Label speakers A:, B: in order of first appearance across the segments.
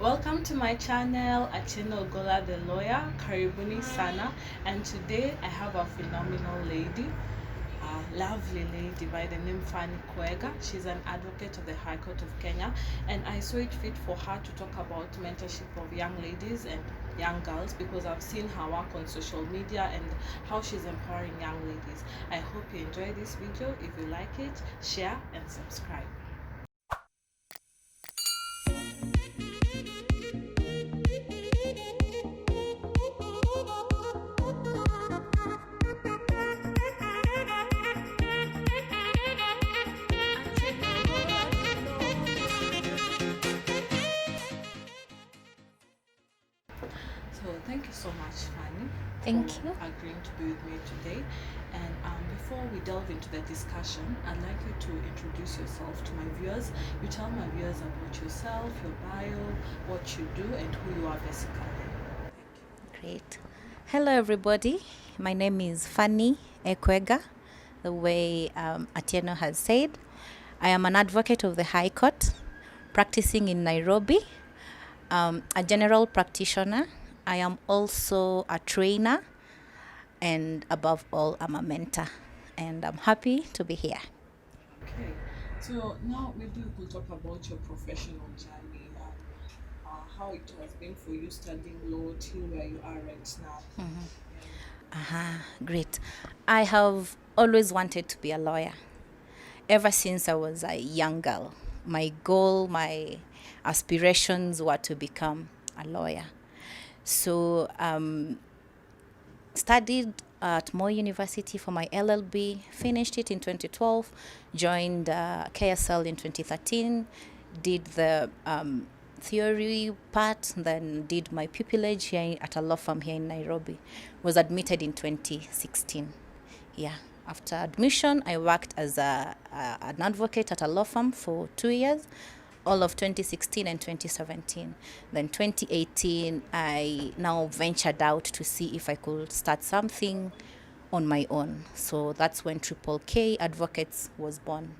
A: Welcome to my channel, Atieno Gola the lawyer, Karibuni Sana, and today I have a phenomenal lady, a lovely lady by the name Phannie Kwegah. She's an advocate of the High Court of Kenya, and I saw it fit for her to talk about mentorship of young ladies and young girls because I've seen her work on social media and how she's empowering young ladies. I hope you enjoy this video. If you like it, share and subscribe. So thank you so much, Phannie,
B: Thank
A: for
B: you.
A: agreeing to be with me today. And before we delve into the discussion, I'd like you to introduce yourself to my viewers. You tell my viewers about yourself, your bio, what you do, and who you are basically.
B: Great. Hello, everybody. My name is Phannie Kwegah, the way Atieno has said. I am an advocate of the High Court, practicing in Nairobi, a general practitioner. I am also a trainer, and above all, I'm a mentor. And I'm happy to be here.
A: Okay, so now maybe we could talk about your professional journey, how it has been for you studying law till where you are right now.
B: Great. I have always wanted to be a lawyer ever since I was a young girl. My goal, my aspirations were to become a lawyer. So, studied at Moi University for my LLB, finished it in 2012, joined KSL in 2013, did the theory part, then did my pupillage here at a law firm here in Nairobi. Was admitted in 2016. Yeah. After admission, I worked as an advocate at a law firm for 2 years, all of 2016 and 2017. Then 2018, I now ventured out to see if I could start something on my own. So that's when Triple K Advocates was born,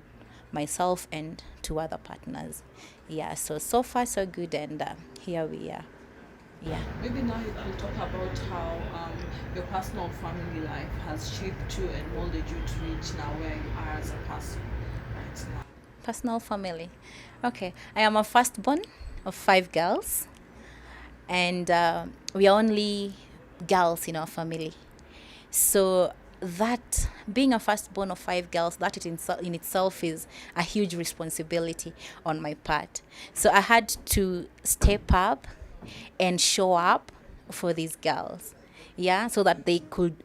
B: myself and two other partners. Yeah, so far so good, and here we are. Yeah.
A: Maybe now you could talk about how your personal family life has shaped you and molded you to reach now where you are as a person right now.
B: Personal family. Okay, I am a firstborn of 5 girls, and we are only girls in our family. So that being a firstborn of 5 girls, that in itself is a huge responsibility on my part. So I had to step up and show up for these girls, yeah, so that they could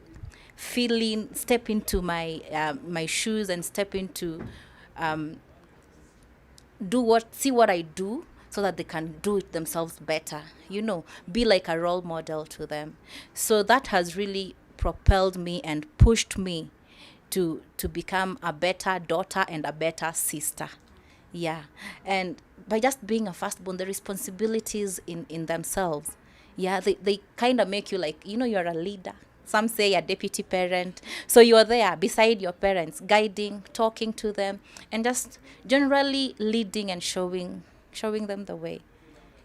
B: step into my shoes and step into see what I do, so that they can do it themselves better, be like a role model to them. So that has really propelled me and pushed me to become a better daughter and a better sister. Yeah. And by just being a firstborn, the responsibilities in themselves, yeah, they kind of make you like, you're a leader. Some say a deputy parent. So you're there beside your parents, guiding, talking to them, and just generally leading and showing them the way.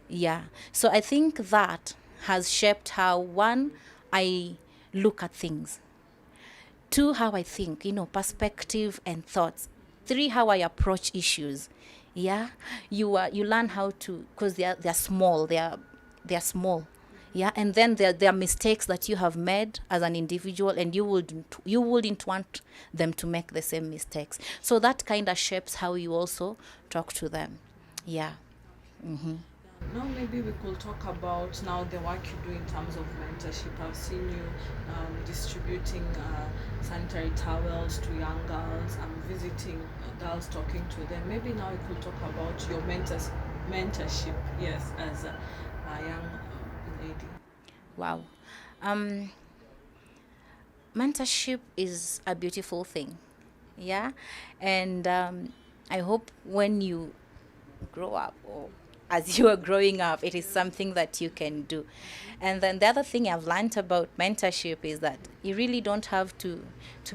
B: Yeah. So I think that has shaped how, one, I look at things. 2, how I think, perspective and thoughts. 3, how I approach issues. Yeah. You learn how to, because they're small. They're small. Yeah. And then there are mistakes that you have made as an individual, and you wouldn't want them to make the same mistakes. So that kind of shapes how you also talk to them. Yeah.
A: Now maybe we could talk about now the work you do in terms of mentorship. I've seen you distributing sanitary towels to young girls. I'm visiting girls, talking to them. Maybe now you could talk about your mentorship, yes, as a young lady.
B: Wow. Mentorship is a beautiful thing. Yeah. And I hope when you grow up, or as you are growing up, it is something that you can do. And then the other thing I've learned about mentorship is that you really don't have to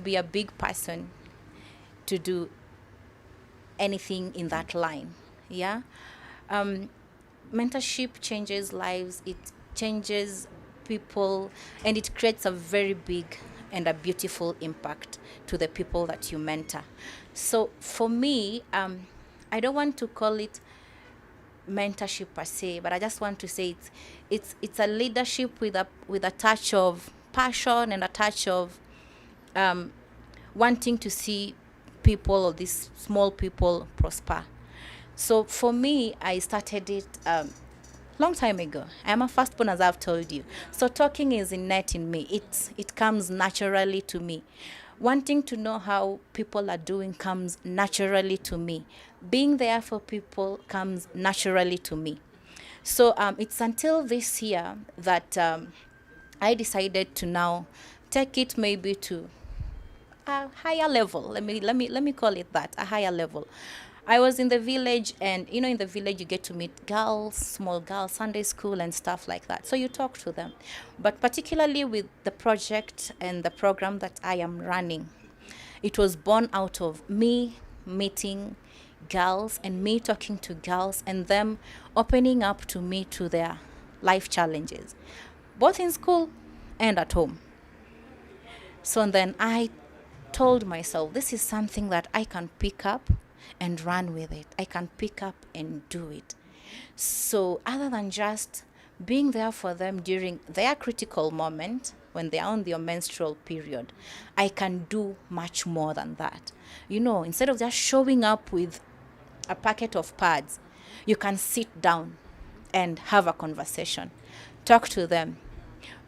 B: be a big person to do anything in that line. Yeah. mentorship changes lives, it changes people, and it creates a very big and a beautiful impact to the people that you mentor. So for me, I don't want to call it mentorship per se, but I just want to say it's a leadership with a touch of passion and a touch of wanting to see people, or these small people, prosper. So for me, I started it long time ago. I'm a firstborn, as I've told you. So talking is innate in me. It comes naturally to me. Wanting to know how people are doing comes naturally to me. Being there for people comes naturally to me. So it's until this year that I decided to now take it maybe to a higher level. Let me call it that, a higher level. I was in the village, and in the village you get to meet girls, small girls, Sunday school and stuff like that. So you talk to them. But particularly with the project and the program that I am running, it was born out of me meeting girls and me talking to girls and them opening up to me to their life challenges, both in school and at home. So then I told myself, this is something that I can pick up and run with it. I can pick up and do it. So other than just being there for them during their critical moment when they are on their menstrual period, I can do much more than that. Instead of just showing up with a packet of pads, you can sit down and have a conversation, talk to them,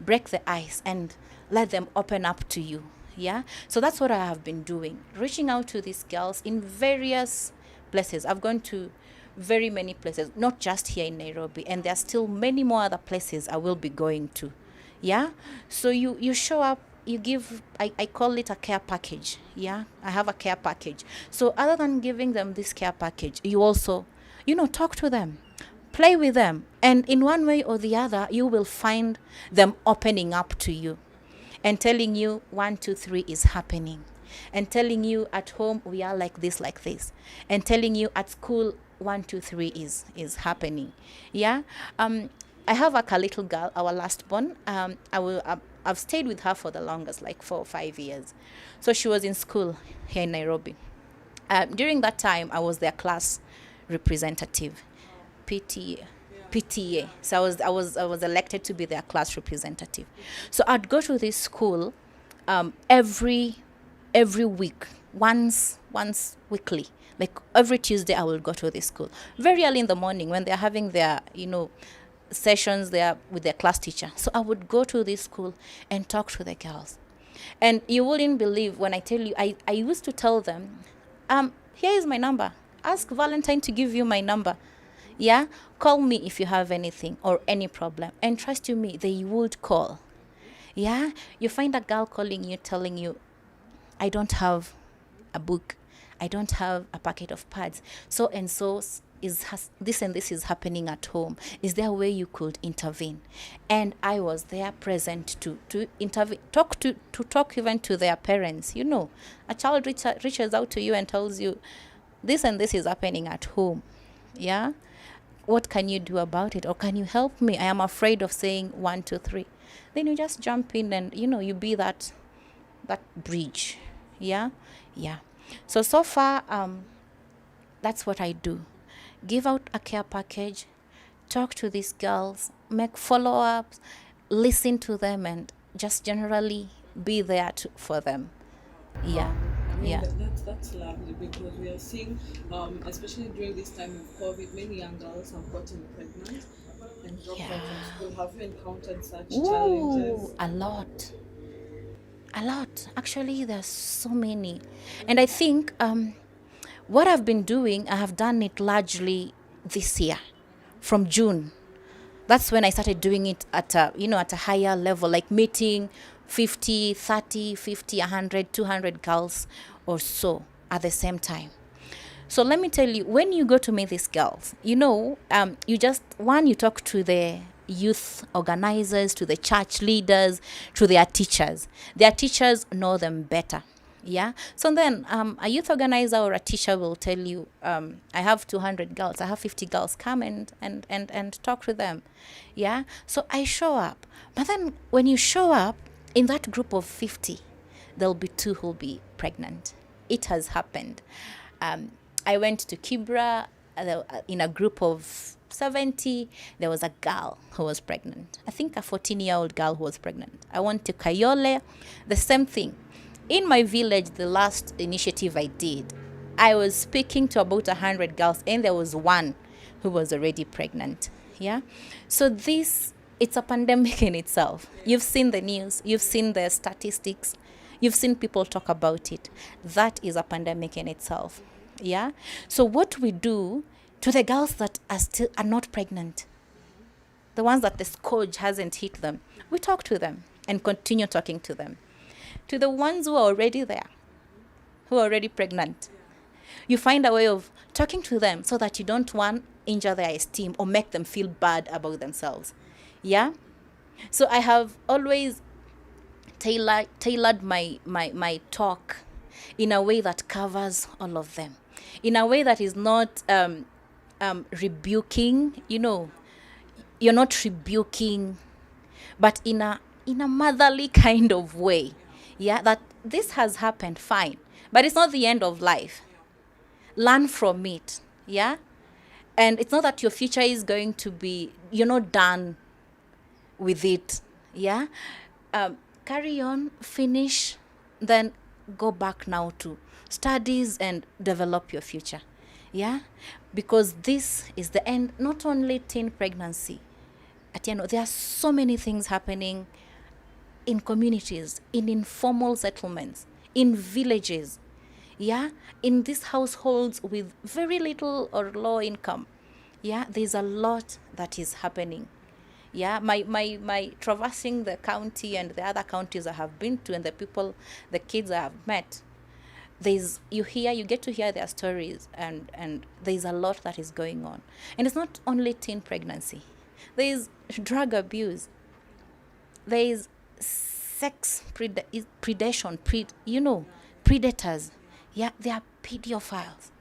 B: break the ice, and let them open up to you. Yeah, so that's what I have been doing, reaching out to these girls in various places. I've gone to very many places, not just here in Nairobi, and there are still many more other places I will be going to. Yeah, so you show up, you give, I call it a care package. Yeah, I have a care package. So other than giving them this care package, you also talk to them, play with them, and in one way or the other you will find them opening up to you and telling you 1, 2, 3 is happening, and telling you at home we are like this, and telling you at school 1, 2, 3 is happening. Yeah, I have a little girl, our last born. I've stayed with her for the longest, like 4 or 5 years. So she was in school here in Nairobi. During that time, I was their class representative, PTA. So I was elected to be their class representative. So I'd go to this school every week, once weekly. Like every Tuesday, I will go to this school very early in the morning when they're having their sessions there with their class teacher. So I would go to this school and talk to the girls. And you wouldn't believe when I tell you, I used to tell them, here is my number. Ask Valentine to give you my number. Yeah, call me if you have anything or any problem. And trust you me, they would call. Yeah, you find a girl calling you, telling you, I don't have a book, I don't have a packet of pads, so and so this and this is happening at home. Is there a way you could intervene? And I was there present to intervene, talk even to their parents. A child reaches out to you and tells you, this and this is happening at home. Yeah, what can you do about it, or can you help me? I am afraid of saying 1, 2, 3. Then you just jump in and you be that bridge. Yeah. So far, that's what I do. Give out a care package, talk to these girls, make follow-ups, listen to them, and just generally be there for them. Yeah. Yeah.
A: That's lovely, because we are seeing, especially during this time of COVID, many young girls have gotten pregnant and dropped out of school. Have you encountered such challenges?
B: A lot. Actually, there's so many. And I think what I've been doing, I have done it largely this year, from June. That's when I started doing it at a higher level, like meeting 50, 30, 50, 100, 200 girls or so at the same time. So let me tell you, when you go to meet these girls, you talk to the youth organizers, to the church leaders, to their teachers. Their teachers know them better. Yeah. So then a youth organizer or a teacher will tell you, I have 200 girls, I have 50 girls, come and talk to them. Yeah. So I show up. But then when you show up in that group of 50, there'll be two who'll be pregnant. It has happened. I went to Kibra in a group of 70. There was a girl who was pregnant. I think a 14-year-old girl who was pregnant. I went to Kayole, the same thing. In my village, the last initiative I did, I was speaking to about 100 girls, and there was one who was already pregnant. Yeah. So it's a pandemic in itself. You've seen the news, you've seen the statistics, you've seen people talk about it. That is a pandemic in itself. Yeah. So what we do to the girls that are not pregnant, the ones that the scourge hasn't hit them, we talk to them and continue talking to them. To the ones who are already there, who are already pregnant, you find a way of talking to them so that you don't injure their esteem or make them feel bad about themselves. Yeah. So I have always tailored my talk in a way that covers all of them, in a way that is not rebuking. You're not rebuking, but in a motherly kind of way. Yeah, that this has happened, fine, but it's not the end of life. Learn from it. Yeah. And it's not that your future is going to be, you're not done with it. Yeah. Carry on, finish, then go back now to studies and develop your future. Yeah. Because this is the end, not only teen pregnancy. There are so many things happening in communities, in informal settlements, in villages, yeah, in these households with very little or low income. Yeah, there's a lot that is happening. Yeah, my traversing the county and the other counties I have been to, and the kids I have met, you get to hear their stories, and there's a lot that is going on. And it's not only teen pregnancy. There's drug abuse. There's sex predation, predators. Yeah, they are pedophiles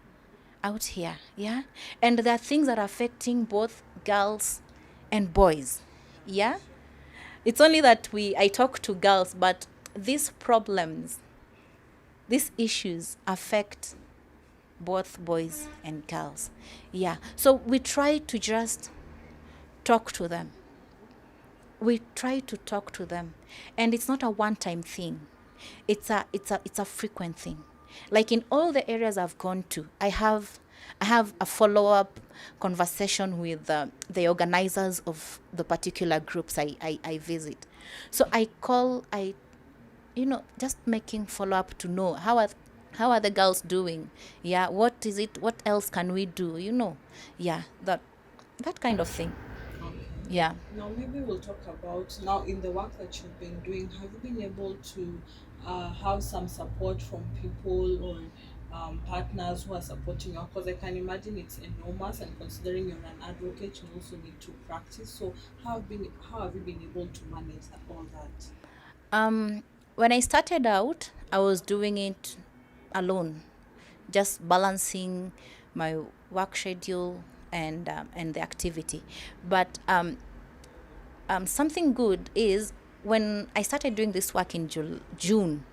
B: out here. Yeah, and there are things that are affecting both girls and boys. Yeah, it's only that I talk to girls, but these problems, these issues affect both boys and girls. Yeah, so we try to just talk to them. We try to talk to them, and it's not a one-time thing. It's a frequent thing. Like in all the areas I've gone to, I have a follow-up conversation with the organizers of the particular groups I visit. So just making follow-up to know how are the girls doing. Yeah, what is it? What else can we do? Yeah, that kind of thing. Yeah.
A: Now, maybe we'll talk about now in the work that you've been doing. Have you been able to have some support from people or partners who are supporting you? Because I can imagine it's enormous, and considering you're an advocate, you also need to practice. So, how have you been able to manage all that?
B: When I started out, I was doing it alone, just balancing my work schedule and the activity. But something good is when I started doing this work in June,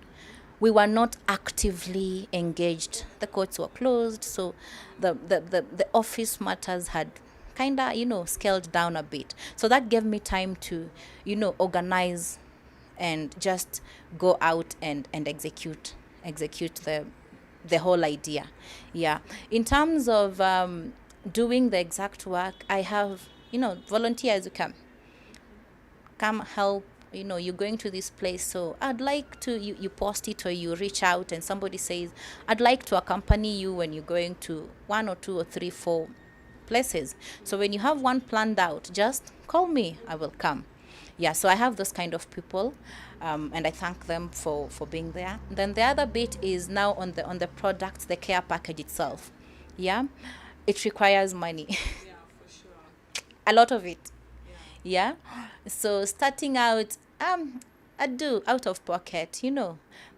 B: we were not actively engaged. The courts were closed, so the office matters had kind of scaled down a bit. So that gave me time to organize and just go out and execute the whole idea. Yeah. In terms of doing the exact work, I have volunteers who come help. You're going to this place, so I'd like to, you post it, or you reach out and somebody says, I'd like to accompany you when you're going to 1 or 2 or 3, 4 places. So when you have one planned out, just call me, I will come. Yeah, so I have those kind of people, and I thank them for being there. Then the other bit is now on the product, the care package itself. Yeah, it requires money.
A: Yeah, for sure.
B: A lot of it. Yeah. So starting out, I do out of pocket,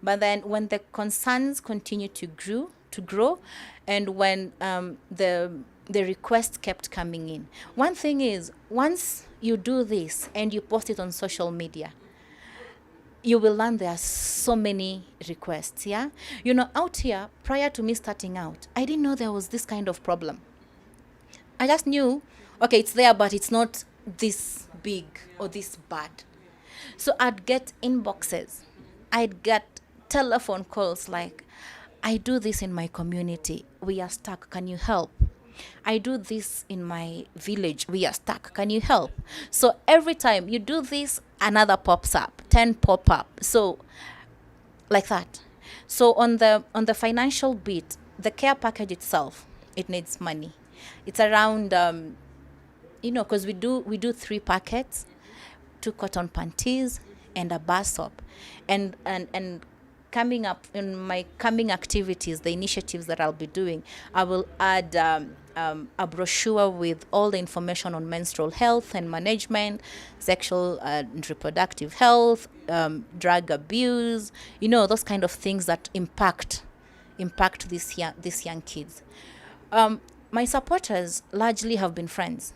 B: But then when the concerns continue to grow, and when the requests kept coming in, one thing is, once you do this and you post it on social media, you will learn there are so many requests. Yeah, out here, prior to me starting out, I didn't know there was this kind of problem. I just knew, okay, it's there, but it's not this big or this bad. So I'd get inboxes, I'd get telephone calls like, I do this in my community, we are stuck, can you help? I do this in my village, we are stuck, can you help? So every time you do this, another pops up, 10 pop up. So like that. So on the financial bit, the care package itself, it needs money. It's around because we do 3 packets, 2 cotton panties and a bar soap, and coming up in my coming activities, the initiatives that I'll be doing, I will add a brochure with all the information on menstrual health and management, sexual and reproductive health, drug abuse, those kind of things that impact these young kids. My supporters largely have been friends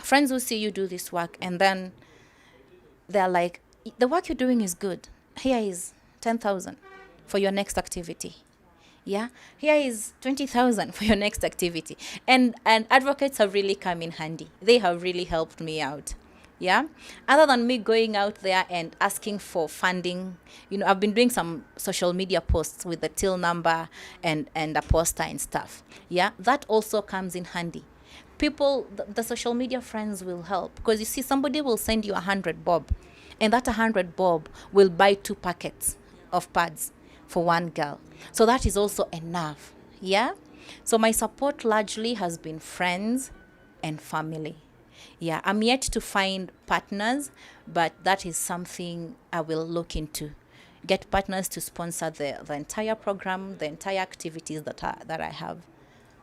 B: who see you do this work, and then they're like, the work you're doing is good, here is 10,000 for your next activity. Yeah, here is 20,000 for your next activity. And advocates have really come in handy. They have really helped me out. Yeah, other than me going out there and asking for funding, I've been doing some social media posts with the till number and a poster and stuff. Yeah, that also comes in handy. People, the social media friends will help, because you see, somebody will send you 100 bob, and that 100 bob will buy 2 packets of pads for one girl. So that is also enough. Yeah, so my support largely has been friends and family. Yeah, I'm yet to find partners, but that is something I will look into. Get partners to sponsor the entire program, the entire activities that I have.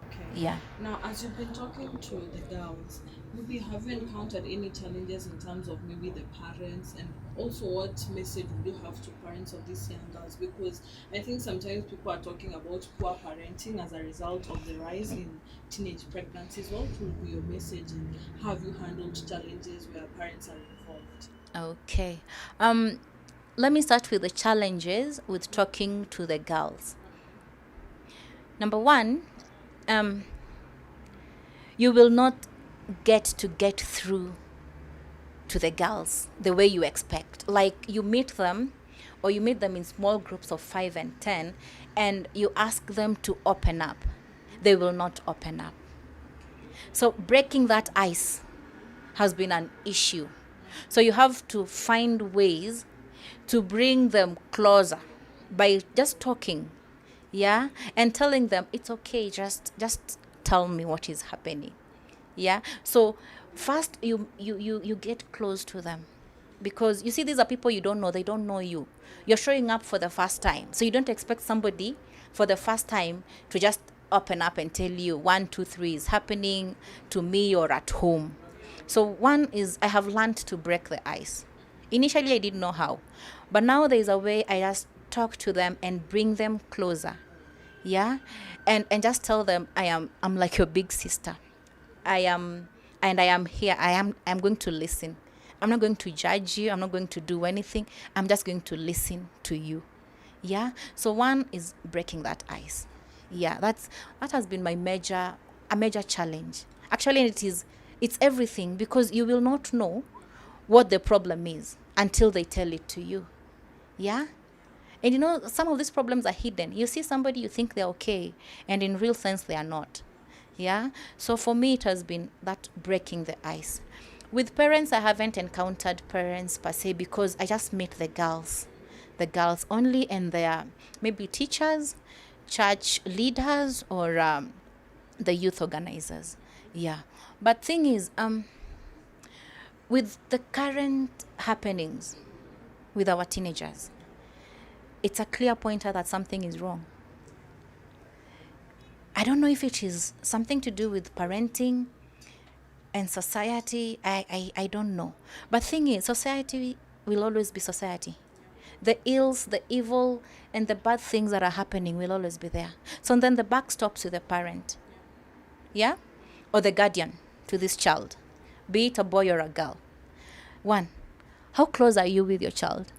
A: Okay.
B: Yeah.
A: Now, as you've been talking to the girls, maybe have you encountered any challenges in terms of maybe the parents, and also what message would you have to parents of these young girls? Because I think sometimes people are talking about poor parenting as a result of the rise in teenage pregnancies. What would be your message, and have you handled challenges where parents are involved?
B: Okay. Let me start with the challenges with talking to the girls. Number one, you will not get through to the girls the way you expect. Like, you meet them, or you meet them in small groups of 5 and 10, and you ask them to open up. They will not open up. So breaking that ice has been an issue. So you have to find ways to bring them closer by just talking, yeah, and telling them it's okay, just tell me what is happening. Yeah, so first you get close to them, because you see, these are people you don't know, they don't know you. You're showing up for the first time, so you don't expect somebody for the first time to just open up and tell you 1 2 3 is happening to me or at home. So one is, I have learned to break the ice. Initially I didn't know how, but now there's a way. I just talk to them and bring them closer. Yeah, and just tell them, I'm like your big sister. I am, and I am here. I'm going to listen. I'm not going to judge you. I'm not going to do anything. I'm just going to listen to you. Yeah. So one is breaking that ice. Yeah, that has been a major challenge. Actually, it's everything, because you will not know what the problem is until they tell it to you. Yeah. And some of these problems are hidden. You see somebody, you think they're okay, and in real sense they are not. Yeah. So for me, it has been that breaking the ice. With parents, I haven't encountered parents per se, because I just meet the girls only, and their maybe teachers, church leaders, or the youth organizers. Yeah. But thing is, with the current happenings with our teenagers, it's a clear pointer that something is wrong. I don't know if it is something to do with parenting and society. I don't know. But thing is, society will always be society. The ills, the evil, and the bad things that are happening will always be there. So then the buck stops with the parent, yeah, or the guardian to this child, be it a boy or a girl. One, how close are you with your child?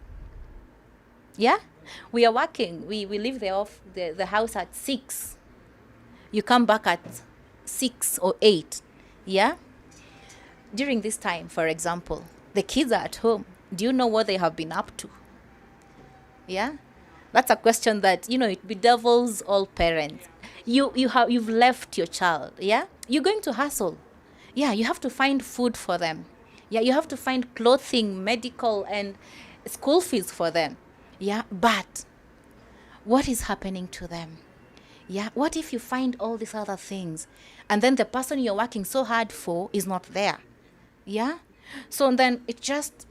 B: Yeah, we are working. We leave the house at 6. You come back at 6 or 8. Yeah. During this time, for example, the kids are at home. Do you know what they have been up to? Yeah, that's a question that it bedevils all parents. You've left your child. Yeah, you're going to hustle. Yeah, you have to find food for them. Yeah, you have to find clothing, medical, and school fees for them. Yeah, but what is happening to them? Yeah, what if you find all these other things and then the person you're working so hard for is not there? Yeah, so then it just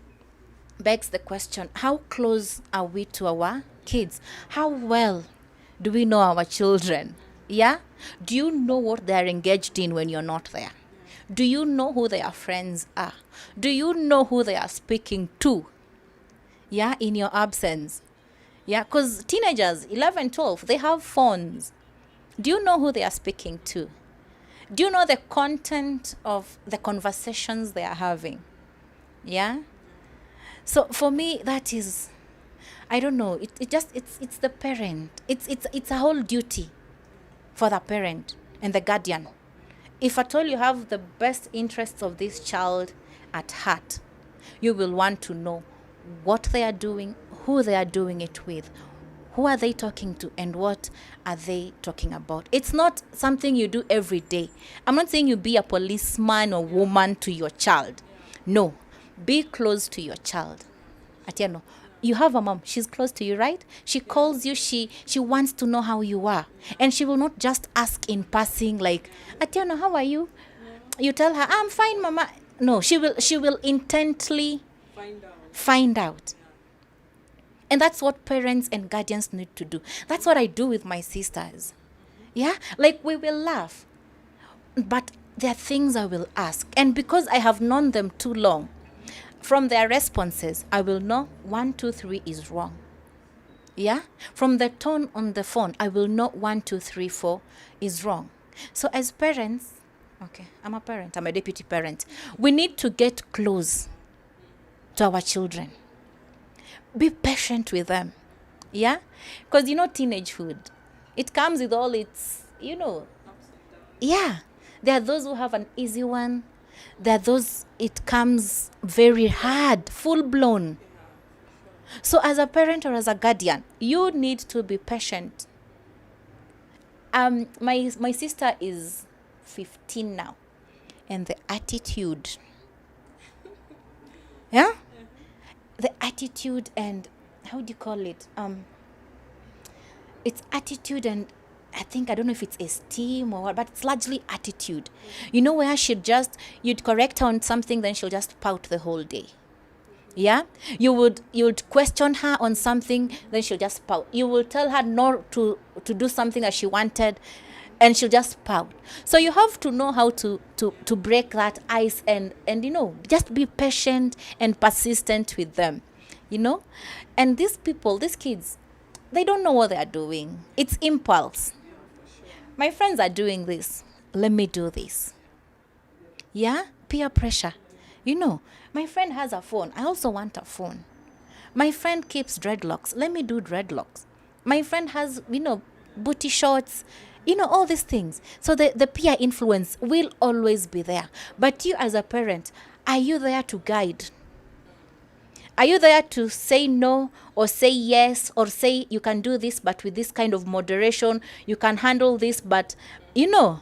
B: begs the question, how close are we to our kids? How well do we know our children? Yeah, do you know what they're engaged in when you're not there? Do you know who their friends are? Do you know who they are speaking to? Yeah, in your absence. Yeah, because teenagers, 11, 12, they have phones. Do you know who they are speaking to? Do you know the content of the conversations they are having? Yeah. So for me, that is, I don't know. It's the parent. It's a whole duty for the parent and the guardian. If at all you have the best interests of this child at heart, you will want to know what they are doing, who they are doing it with, who are they talking to, and what are they talking about. It's not something you do every day. I'm not saying you be a policeman or woman to your child. No, be close to your child. Atieno, you have a mom. She's close to you, right? She calls you. She wants to know how you are. And she will not just ask in passing like, Atieno, how are you? You tell her, I'm fine, mama. No, she will intently find out. And that's what parents and guardians need to do. That's what I do with my sisters. Yeah? Like, we will laugh. But there are things I will ask. And because I have known them too long, from their responses, I will know 1, 2, 3 is wrong. Yeah? From the tone on the phone, I will know 1, 2, 3, 4 is wrong. So as parents, okay, I'm a parent, I'm a deputy parent. We need to get close to our children. Be patient with them. Yeah? Because teenagehood, it comes with all its, yeah. There are those who have an easy one. There are those it comes very hard, full blown. So as a parent or as a guardian, you need to be patient. My sister is 15 now, and the attitude, yeah, the attitude and how do you call it? It's attitude and I don't know if it's esteem or what, but it's largely attitude. Where you'd correct her on something, then she'll just pout the whole day. Yeah? You'd question her on something, then she'll just pout. You will tell her not to do something that she wanted, and she'll just pout. So you have to know how to break that ice and just be patient and persistent with them. And these kids, they don't know what they are doing. It's impulse. My friends are doing this. Let me do this. Yeah? Peer pressure. My friend has a phone. I also want a phone. My friend keeps dreadlocks. Let me do dreadlocks. My friend has, booty shorts. All these things. So the peer influence will always be there. But you as a parent, are you there to guide? Are you there to say no or say yes or say you can do this but with this kind of moderation, you can handle this but, you're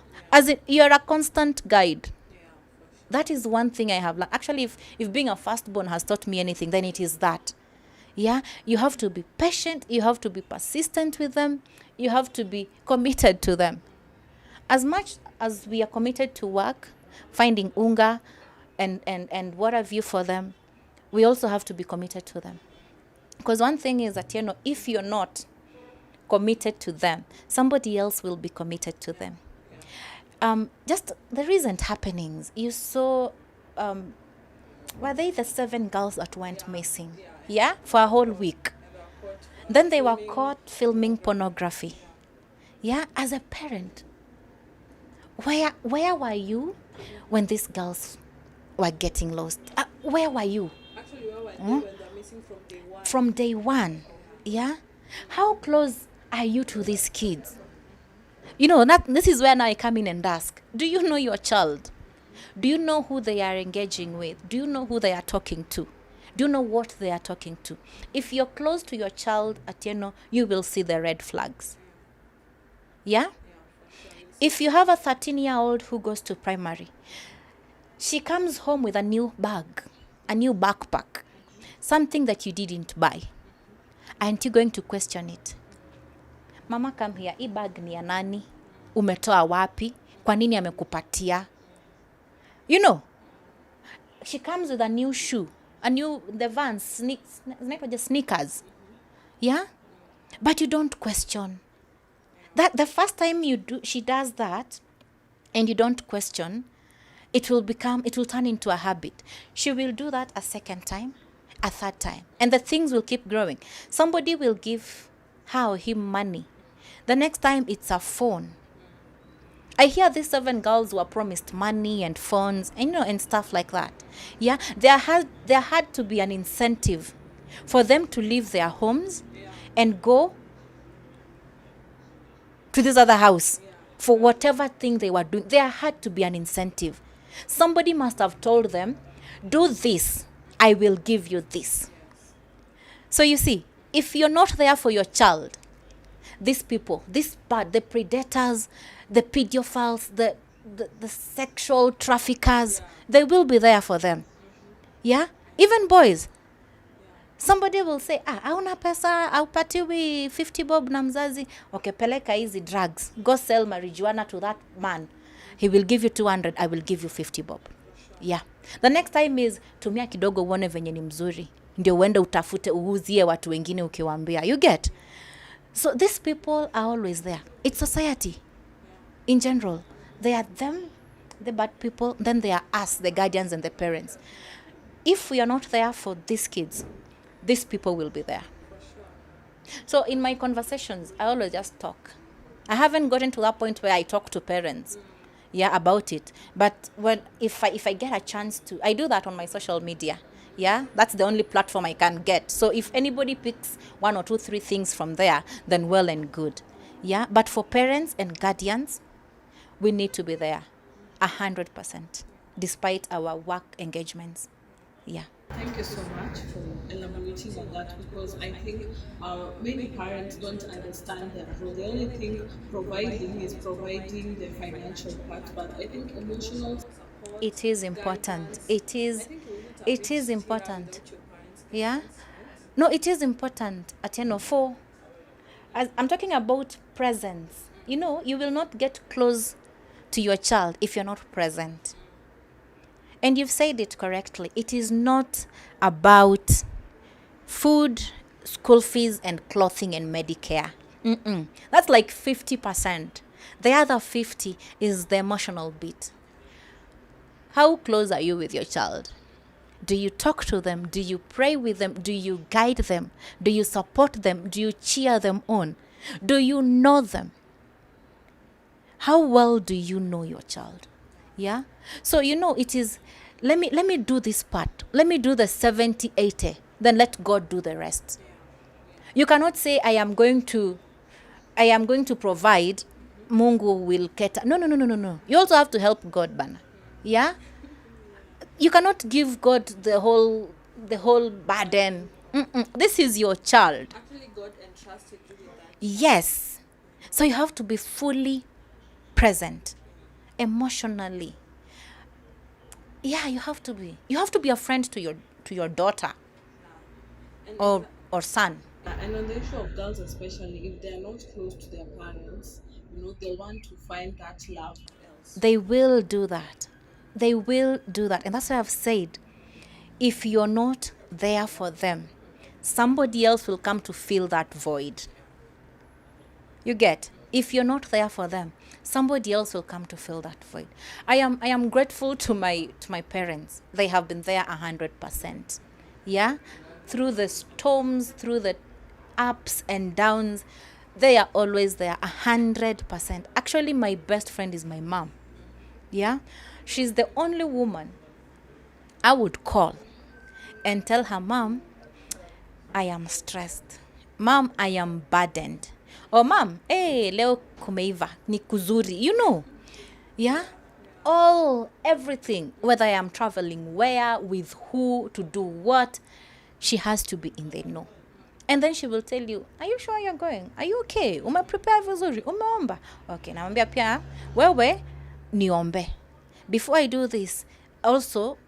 B: a constant guide. That is one thing I have learned. Actually, if being a firstborn has taught me anything, then it is that. Yeah, you have to be patient, you have to be persistent with them, you have to be committed to them. As much as we are committed to work, finding unga and what have you for them, we also have to be committed to them. Because one thing is that, if you're not committed to them, somebody else will be committed to them. Just the recent happenings, you saw Were they the 7 girls that went missing? Yeah, for a whole week. Then they were caught filming pornography. Yeah, as a parent, where were you when these girls were getting lost? Where were you?
A: Actually, where were they when they're missing from day one?
B: From day one. Yeah, how close are you to these kids? You know, this is where now I come in and ask, do you know your child? Do you know who they are engaging with? Do you know who they are talking to? Do you know what they are talking to? If you're close to your child, Atieno, you will see the red flags. Yeah? If you have a 13-year-old who goes to primary, she comes home with a new bag, a new backpack, something that you didn't buy. Aren't you going to question it? Mama, come here. Hii bag ni ya nani? Umetoa wapi? Kwa nini amekupatia? You know, she comes with a new shoe, the Vans, sneakers. Yeah? But you don't question. That the first time she does that, and you don't question, it will turn into a habit. She will do that a second time, a third time, and the things will keep growing. Somebody will give her or him money. The next time it's a phone. I hear these 7 girls were promised money and phones, and stuff like that. Yeah, there had to be an incentive for them to leave their homes and go to this other house for whatever thing they were doing. There had to be an incentive. Somebody must have told them, do this, I will give you this. So you see, if you're not there for your child, these people, the predators, the pedophiles, the sexual traffickers, they will be there for them. Yeah? Even boys. Somebody will say, hauna pesa, aupatiwi 50 bob na mzazi. Okay, peleka hizi drugs. Go sell marijuana to that man. He will give you 200, I will give you 50 bob. Yeah. The next time is, tumia kidogo uone venye ni mzuri. Ndio uende utafute uuzie watu wengine ukiwaambia. You get? So these people are always there. It's society. In general, they are them, the bad people, then they are us, the guardians and the parents. If we are not there for these kids, these people will be there. So in my conversations, I always just talk. I haven't gotten to that point where I talk to parents, about it. But if I get a chance to, I do that on my social media. Yeah, that's the only platform I can get. So if anybody picks 1 or 2, 3 things from there, then well and good. Yeah, but for parents and guardians, we need to be there 100%, despite our work engagements. Yeah.
A: Thank you so much for elaborating on that, because I think many parents don't understand that role. The only thing providing is providing the financial part, but I think emotional support.
B: It is important.
A: Guidance,
B: It is important. Yeah. No, it is important. I'm talking about presence. You will not get close to your child if you're not present. And you've said it correctly. It is not about food, school fees, and clothing and Medicare. That's like 50%. The other 50 is the emotional bit. How close are you with your child? Do you talk to them? Do you pray with them? Do you guide them? Do you support them? Do you cheer them on? Do you know them? How well do you know your child? Yeah? So, it is, let me do this part. Let me do the 70, 80. Then let God do the rest. You cannot say, I am going to provide, Mungu will cater. No. You also have to help God, Bana. Yeah? You cannot give God the whole burden. This is your child.
A: Actually, God entrusted you with that.
B: Yes. So you have to be fully present, emotionally. Yeah, you have to be. You have to be a friend to your daughter or son.
A: And on the issue of girls, especially if they are not close to their parents, they want to find that love else.
B: They will do that. And that's why I've said, if you're not there for them, somebody else will come to fill that void. You get? If you're not there for them, somebody else will come to fill that void. I am grateful to my parents. They have been there 100%. Yeah, through the storms, through the ups and downs, they are always there 100%. Actually, my best friend is my mom. Yeah, she's the only woman I would call and tell her, Mom, I am stressed. Mom, I am burdened. Or Mom, hey, leo kumeiva, ni kuzuri. Yeah? Everything. Whether I am traveling where, with who, to do what, she has to be in the know. And then she will tell you, are you sure you're going? Are you okay? Prepare vizuri? Umeomba? Okay, namwambia pia, wewe, niombe. Before I do this, also,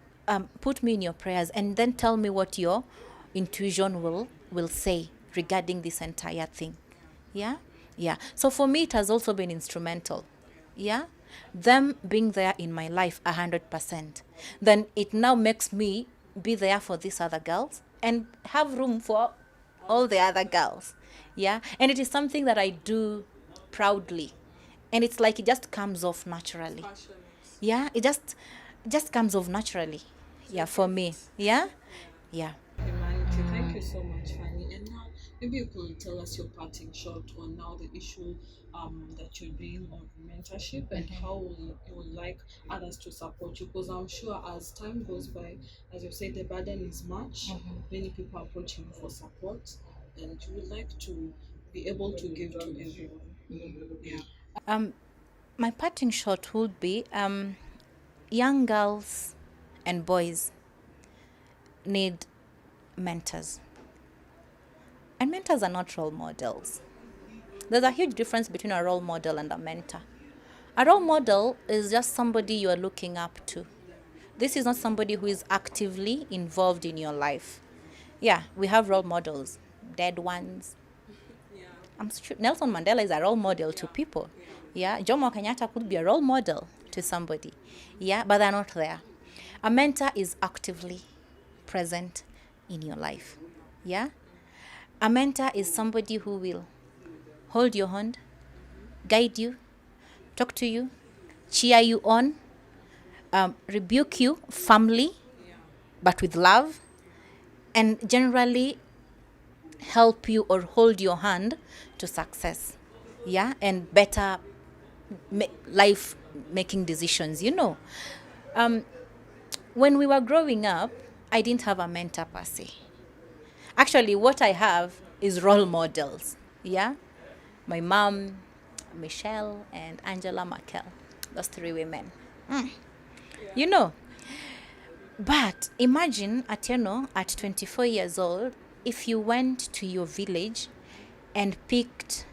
B: put me in your prayers and then tell me what your intuition will say regarding this entire thing. Yeah? Yeah. So for me, it has also been instrumental. Yeah? Them being there in my life 100%. Then it now makes me be there for these other girls and have room for all the other girls. Yeah? And it is something that I do proudly. And it's like it just comes off naturally. Yeah? It just comes off naturally. Yeah, for me. Yeah? Yeah.
A: Humanity. Thank you so much, Fanny. And now, maybe you could tell us your parting shot on now the issue that you're doing on mentorship and how you would like others to support you. Because I'm sure as time goes by, as you say, the burden is much. Many people are approaching for support, and you would like to be able to give to everyone. Yeah.
B: My parting shot would be young girls and boys need mentors. And mentors are not role models. There's a huge difference between a role model and a mentor. A role model is just somebody you are looking up to. This is not somebody who is actively involved in your life. Yeah, we have role models, dead ones. I'm sure Nelson Mandela is a role model to people. Yeah, Jomo Kenyatta could be a role model to somebody. Yeah, but they're not there. A mentor is actively present in your life. Yeah? A mentor is somebody who will hold your hand, guide you, talk to you, cheer you on, rebuke you firmly, but with love, and generally help you or hold your hand to success. Yeah? And better life making decisions. When we were growing up, I didn't have a mentor per se. Actually, what I have is role models. Yeah? My mom, Michelle, and Angela Merkel. Those three women. You know. But imagine at 24 years old, if you went to your village and picked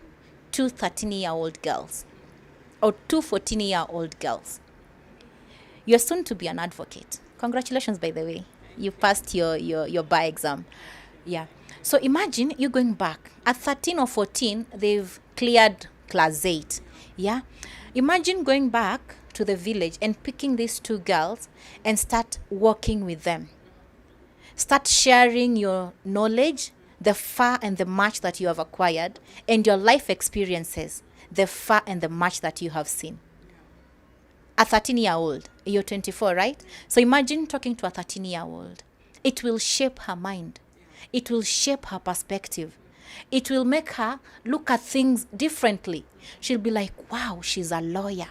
B: two 13-year-old girls or two 14-year-old girls. You're soon to be an advocate. Congratulations, by the way. You passed your bar exam. Yeah. So imagine you going back. At 13 or 14, they've cleared class 8. Yeah. Imagine going back to the village and picking these two girls and start working with them. Start sharing your knowledge, the far and the much that you have acquired, and your life experiences, the far and the much that you have seen. A 13-year-old, you're 24, right? So imagine talking to a 13-year-old. It will shape her mind. It will shape her perspective. It will make her look at things differently. She'll be like, wow, she's a lawyer.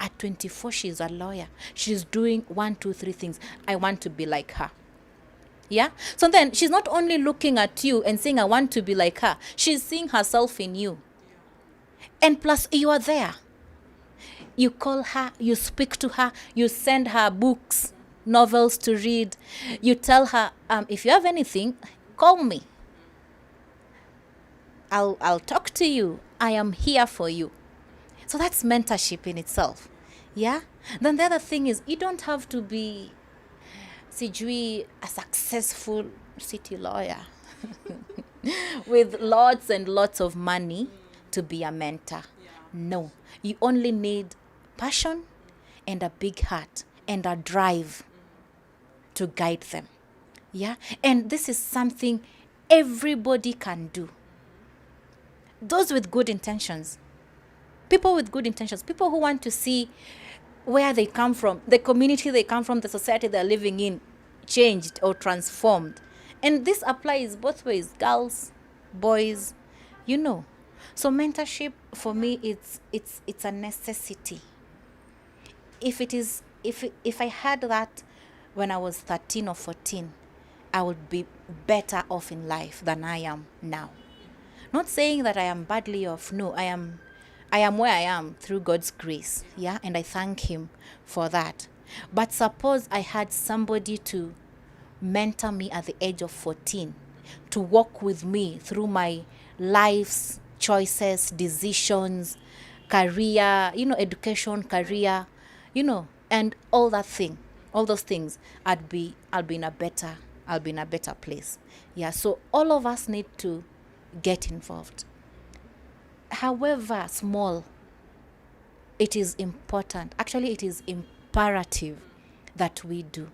B: At 24, she's a lawyer. She's doing 1, 2, 3 things. I want to be like her. Yeah? So then she's not only looking at you and saying, I want to be like her. She's seeing herself in you. And plus, you are there. You call her, you speak to her, you send her books, novels to read. You tell her, if you have anything, call me. I'll talk to you. I am here for you. So that's mentorship in itself. Yeah? Then the other thing is, you don't have to be a successful city lawyer with lots and lots of money to be a mentor. No. You only need passion and a big heart and a drive to guide them. Yeah? And this is something everybody can do. Those with good intentions, People with good intentions, people who want to see where they come from, the community they come from, the society they're living in changed or transformed. And this applies both ways, girls, boys, you know. So mentorship for me, it's a necessity. If I had that when I was 13 or 14, I would be better off in life than I am now. Not saying that I am badly off. No, I am where I am through God's grace. Yeah, and I thank him for that. But suppose I had somebody to mentor me at the age of 14, to walk with me through my life's choices, decisions, career, education, career, and all those things, I'll be in a better place. Yeah, so all of us need to get involved. However small, it is important. Actually, it is imperative that we do.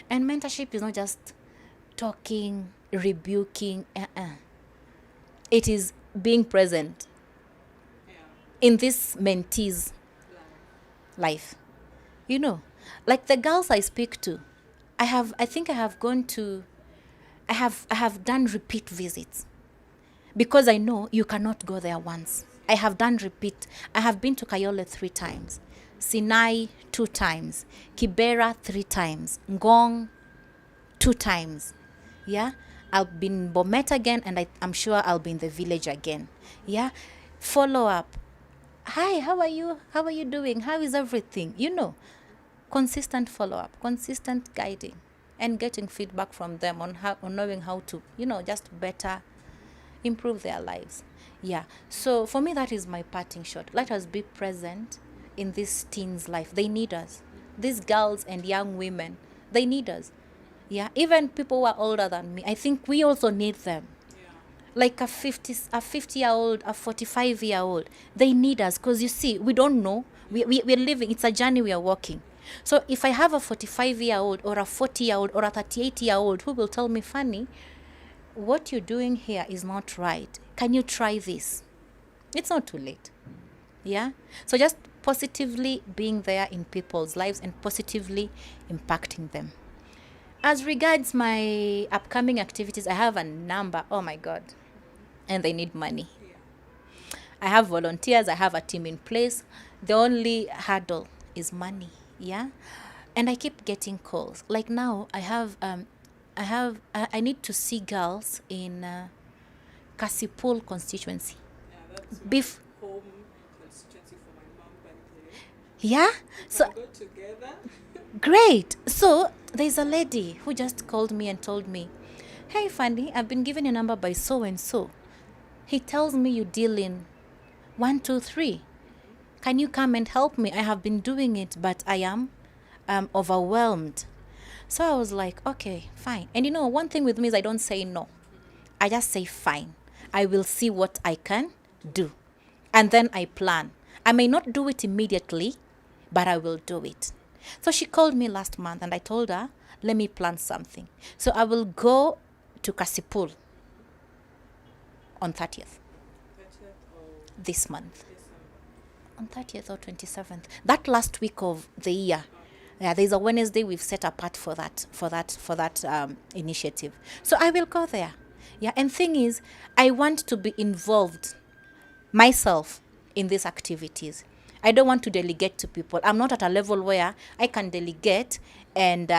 B: And mentorship is not just talking, rebuking. It is being present in this mentee's life. Like the girls I speak to, I have done repeat visits, because I know you cannot go there once. I have done repeat. I have been to Kayole 3 times, Sinai 2 times, Kibera 3 times, Ngong 2 times. Yeah, I'll be in Bomet again, and I'm sure I'll be in the village again. Yeah, follow up. Hi, how are you? How are you doing? How is everything? Consistent follow up, consistent guiding, and getting feedback from them on knowing how to, just better improve their lives. Yeah. So for me, that is my parting shot. Let us be present in this teens' life. They need us. These girls and young women, they need us. Yeah. Even people who are older than me, I think we also need them. Like a 50-year-old, a 45-year-old, they need us, because you see, we don't know. We're living. It's a journey we are walking. So if I have a 45-year-old or a 40-year-old or a 38-year-old who will tell me, Phannie, what you're doing here is not right. Can you try this? It's not too late. Yeah? So just positively being there in people's lives and positively impacting them. As regards my upcoming activities, I have a number. Oh my God. And they need money. I have volunteers. I have a team in place. The only hurdle is money. Yeah? And I keep getting calls. Like now, I need to see girls in Kasipul constituency.
A: That's home constituency for my mom, birthday.
B: Yeah? So
A: Go together.
B: great. So there's a lady who just called me and told me, hey, Phannie, I've been given your number by so and so. He tells me you deal in 1, 2, 3. Can you come and help me? I have been doing it, but I am overwhelmed. So I was like, okay, fine. And one thing with me is I don't say no. I just say fine. I will see what I can do. And then I plan. I may not do it immediately, but I will do it. So she called me last month and I told her, let me plan something. So I will go to Kasipul on 30th this month. On 30th or 27th. That last week of the year. Yeah, there's a Wednesday we've set apart for that initiative. So I will go there. Yeah, and thing is, I want to be involved myself in these activities. I don't want to delegate to people. I'm not at a level where I can delegate and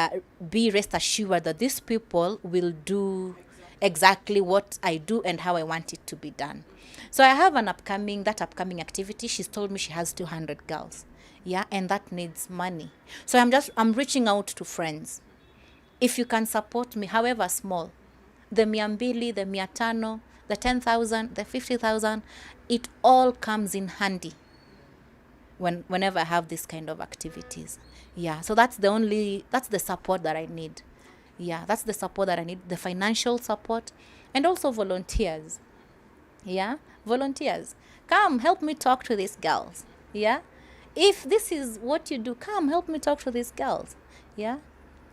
B: be rest assured that these people will do exactly what I do and how I want it to be done. So I have that upcoming activity. She's told me she has 200 girls. Yeah, and that needs money. So I'm reaching out to friends. If you can support me, however small, the 200, the 500, the 10,000, the 50,000, it all comes in handy whenever I have this kind of activities. Yeah, so that's the support that I need. Yeah, that's the support that I need, the financial support, and also volunteers. Yeah, volunteers. Come, help me talk to these girls. Yeah, if this is what you do, come help me talk to these girls. Yeah.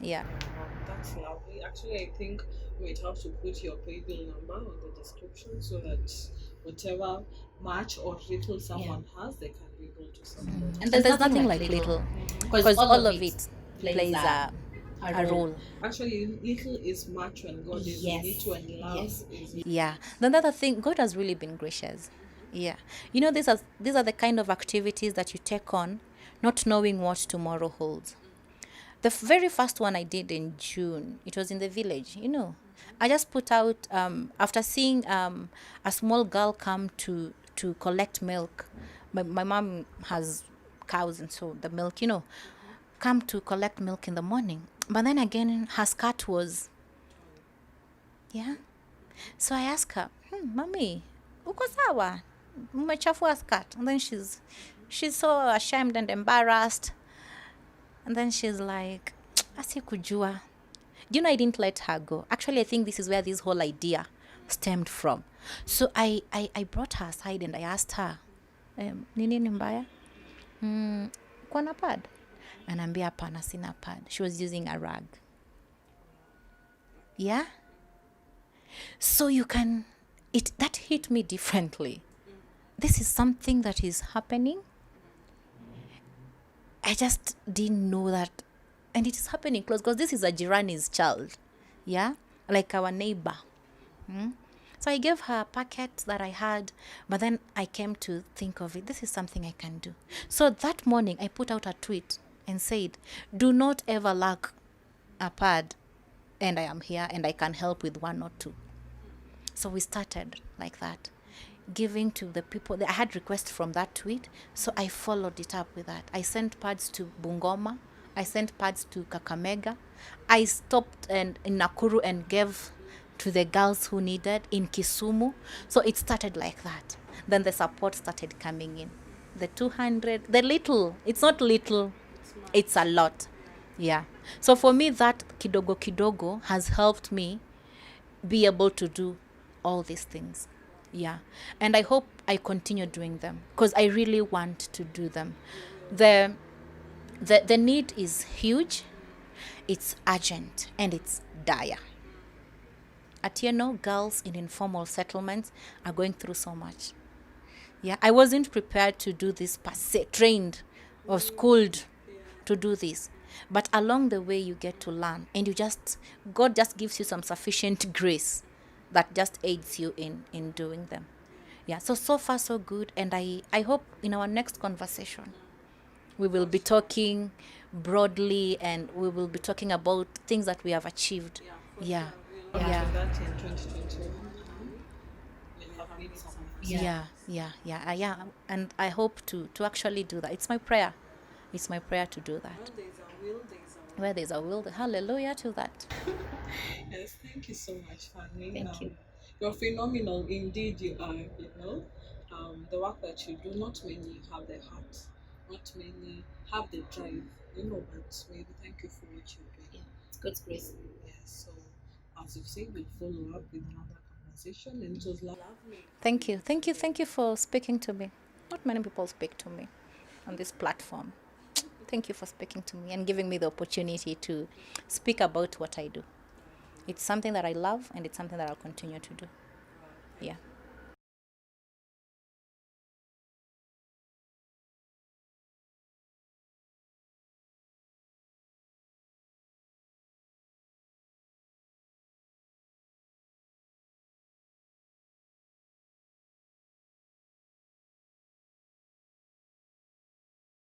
A: That's That's lovely. Actually, I think you might have to put your paybill number on the description so that whatever much or little someone has, they can be able to support.
B: And there's nothing like little, because all of it plays a role.
A: Actually, little is much when God is in it, when love is in
B: Yeah. The other thing, God has really been gracious. Yeah. You know, these are the kind of activities that you take on, not knowing what tomorrow holds. The very first one I did in June, it was in the village, you know. I just put out, after seeing a small girl come to collect milk. My mom has cows, and so the milk, you know, come to collect milk in the morning. But then again, her skirt was, yeah. So I asked her, Mommy, uko sawa? Umechafua skirt. And then she's so ashamed and embarrassed. And then she's like, asi kujua. Do you know, I didn't let her go. Actually, I think this is where this whole idea stemmed from. So I brought her aside and I asked her, ni nini mbaya? Uko na pad? Anaambia hapana, sina pad. She was using a rag. Yeah? So that hit me differently. This is something that is happening. I just didn't know that. And it is happening close, because this is a Jirani's child. Yeah? Like our neighbor. So I gave her a packet that I had, but then I came to think of it. This is something I can do. So that morning, I put out a tweet and said, do not ever lack a pad, and I am here and I can help with one or two. So we started like that, giving to the people. I had requests from that tweet, so I followed it up with that. I sent pads to Bungoma. I sent pads to Kakamega. I stopped in Nakuru and gave to the girls who needed in Kisumu. So it started like that. Then the support started coming in. The 200, the little, it's not little, it's a lot. Yeah. So for me, that kidogo kidogo has helped me be able to do all these things. Yeah. And I hope I continue doing them, because I really want to do them. The need is huge, it's urgent, and it's dire. Atieno, girls in informal settlements are going through so much. Yeah, I wasn't prepared to do this per se, trained or schooled to do this. But along the way, you get to learn, and God just gives you some sufficient grace that just aids you in doing them. Yeah, so far so good. And I hope in our next conversation, we will be talking broadly, and we will be talking about things that we have achieved. Yeah.
A: after that in 2021. We'll have made some
B: Yeah. And I hope to actually do that. It's my prayer. It's my prayer to do that. Where there's a will, hallelujah to that.
A: Yes, thank you so much, Fanny.
B: Thank you.
A: You're phenomenal, indeed. You are. The work that you do. Not many have the heart. Not many have the drive. But maybe thank you for what you're doing.
B: It's God's grace.
A: Yes. So, as you say, we'll follow up with another conversation, and it was lovely.
B: Thank you for speaking to me. Not many people speak to me on this platform. Thank you for speaking to me and giving me the opportunity to speak about what I do. It's something that I love, and it's something that I'll continue to do. Yeah.